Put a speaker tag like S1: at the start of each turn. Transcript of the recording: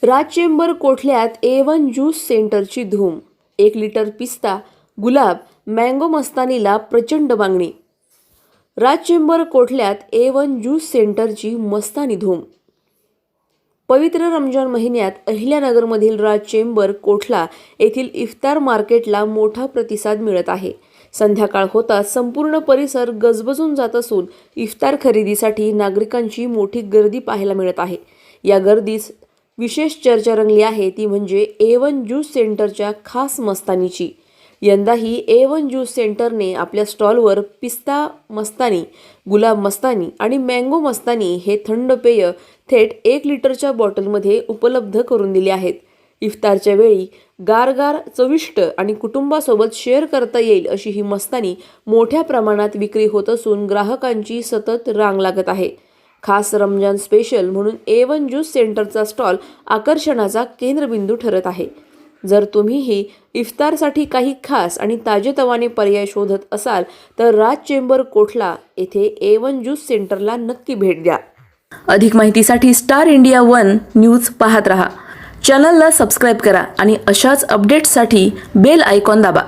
S1: राज chamber कोठल्यात A1 juice सेंटरची धूम। 1 litre पिस्ता, गुलाब, मँगो मस्तानीला प्रचंड मागणी। राज चेंबर कोठल्यात A1 ज्यूस सेंटरची मस्तानी धूम। पवित्र रमजान महिन्यात अहिल्यानगरमधील राज चेंबर कोठला येथील इफ्तार मार्केटला मोठा प्रतिसाद मिळत आहे। संध्याकाळ होताच संपूर्ण परिसर गजबजून जात असून इफ्तार खरेदीसाठी नागरिकांची मोठी गर्दी पाहायला मिळत आहे। या गर्दीस विशेष चर्चा रंगली आहे ती म्हणजे A1 ज्यूस सेंटरच्या खास मस्तानीची। यंदाही A1 ज्यूस सेंटरने आपल्या स्टॉलवर पिस्ता मस्तानी, गुलाब मस्तानी आणि मँगो मस्तानी हे थंड पेय थेट 1 लिटरच्या बॉटलमध्ये उपलब्ध करून दिले आहेत। इफ्तारच्या वेळी गारगार, चविष्ट आणि कुटुंबासोबत शेअर करता येईल अशी ही मस्तानी मोठ्या प्रमाणात विक्री होत असून ग्राहकांची सतत रांग लागत आहे। खास रमजान स्पेशल म्हणून A1 ज्यूस सेंटरचा स्टॉल आकर्षणाचा केंद्रबिंदू ठरत आहे। जर तुम्हीही इफ्तारसाठी काही खास आणि ताजेतवाने पर्याय शोधत असाल तर राज चेंबर कोठला येथे A1 ज्यूस सेंटरला नक्की भेट द्या। अधिक माहितीसाठी स्टार इंडिया 1 न्यूज पाहत रहा। चॅनलला सबस्क्राइब करा आणि अशाच अपडेट्ससाठी बेल आयकॉन दाबा।